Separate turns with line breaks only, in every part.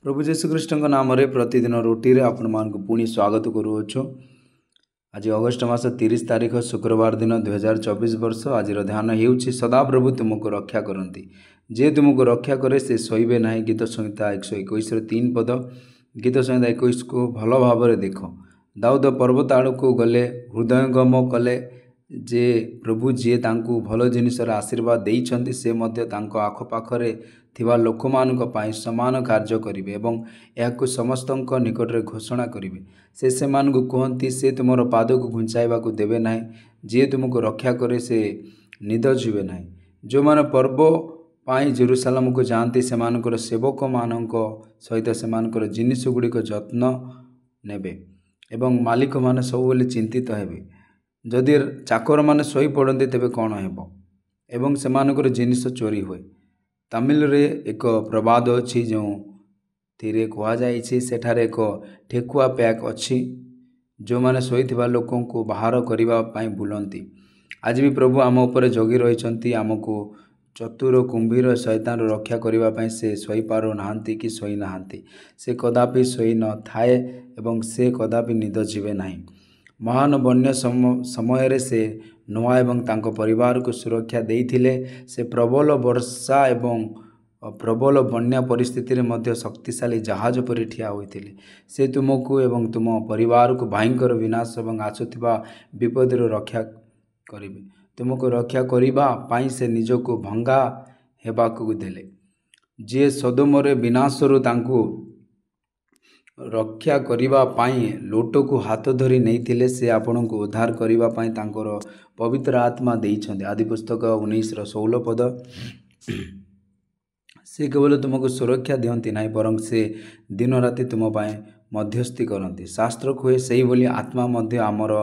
प्रभु जीशुख्रीष्ट नाम प्रतिदिन रोटी रे आपण मानक पुणी स्वागत करुअछु। आज अगस्ट मास 30 तारीख शुक्रवार दिन 2024 वर्ष। आज ध्यान हेउछि सदा प्रभु तुमको रक्षा करती, जे तुमको रक्षा करे से शोइबे नहीं। गीत संहिता 121 3 पद। गीत संहिता 21 को भल भाव देख। दाऊद पर्वत आड़ को गले हृदयंगम कले जे प्रभु जी तांकु भल जिनिसर आशीर्वाद देइछन्ति से मध्य तांको आखपाखरे थिबा लोकमानक पाई समान कार्य करिवे एवं याकु समस्तंक निकटरे घोषणा करिवे। से सेमानकु कहन्ति से तुमर पादको घुंचाइबाकु देबे नाही, जे तुमको रक्षा करे से निद जीवे नाही। जो माने पर्व पाई जेरुसालेम को जाती सेमानकर सेवक मानक सहित सेमानकर जिनिस गुड़िक जत्न नेबे एवं मालिक माने सबुले चिंतित हेबे। जदि चाकर माने सोई पड़ते तेबे कौन हेबो एवं सेमानकर जिनिस चोरी हुए। तमिल रे एक प्रवाद अच्छी जो थीरे कह जाइछि सेठारे एक ठेकुआ पैक अच्छी जो माने सोईथिबा लोकों को बाहर करिबा पाई बुलंती। आज भी प्रभु आम उपरे जगी रहिछन्ति, आमको चतुर कुंभीर शैतान रक्षा करिबा पाई से सोई पारो नाहंती कि सोई नाहंती। से कदापि सोई न थाए एवं से कदापि निद जीवे नाही। महान बन्य समय से नोआ एवं तांको परिवार को सुरक्षा देइथिले। से प्रबल वर्षा एवं प्रबल बन्या परिस्थिति मध्य शक्तिशाली जहाज पर ठिया होइथिले। से तुमको एवं तुम परिवार को भयंकर विनाश एवं आसुथिबा विपदर रक्षा करिवे। तुमको रक्षा करिबा पाई से निजको भंगा हेबाकु देले। जे सदोमरे विनाशरु तांको रक्षा करिबा पाई लोट को हाथ धरी नहीं से आपण को उद्धार करिबा पाई तांकर पवित्र आत्मा देइछन्ते। आदि पुस्तक 19:16 पद। से केवल तुमको सुरक्षा दियंती नहीं बरं से दिन राति तुम पाए मध्यस्थी करती। शास्त्र कहे से ही आत्मा मध्य आमर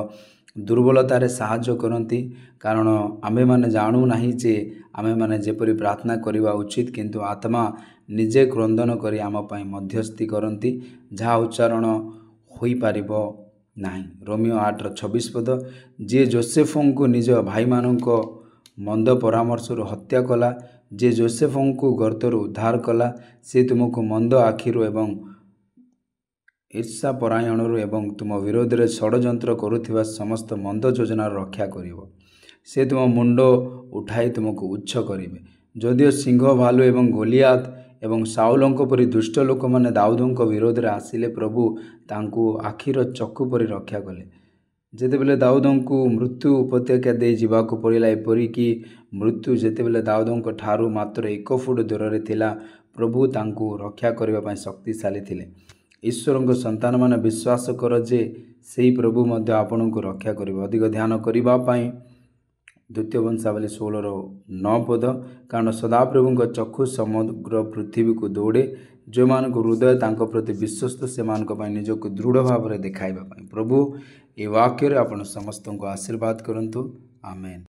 दुर्बलतार साहाय्य करती, कारण आमे माने जानू नहीं जे आमे माने जेपरी प्रार्थना करिबा उचित, किंतु आत्मा निजे क्रंदन करी आम पाई मध्यस्थी करती, जहाँ उच्चारण होई पारिबो नाही। रोमियो 8:26 पद। जे जोसेफों को निज भाई मानक मंद परामर्श हत्या कला, जे जोसेफों को गर्तर उद्धार कला, से तुमको मंद आखिरु एवं ईर्षा परायणरू एवं तुम विरोध में षड्यंत्र करुथिबा समस्त मंद योजना रक्षा करिवो। से तुम मुंड उठाई तुमको उच्च करिवे। जदिओ सिंह भालू एवं गोलियात एवं साउलंक परी दुष्ट लोक माने दाऊदंक विरोध में आसिले प्रभु तांकु आखिर चक्षु परी रक्षा कले। जेतेबेले दाऊदंकु मृत्यु उपत्यका दे जीवाकु पड़िला, एपरिकी मृत्यु जेतेबेले दाऊदंक ठारू मात्र 1 फुट दूर रे थिला, प्रभु तांकु रक्षा करिबा पाई शक्तिशाली थिले। ईश्वर संतान माने विश्वास कर जे सेही प्रभु मध्य आपण को रक्षा करिबो। अधिक ध्यान करिबा पाई द्वितीय वंशावली 16:9 पद। कारण सदाप्रभु चक्षु समग्र पृथ्वी को दौड़े, जो मान हृदय तांको प्रति विश्वस्त से मान निजक दृढ़ भाव में देखाइबा पाई। प्रभु ए वाक्य आपण समस्त को आशीर्वाद करंतु। आमेन।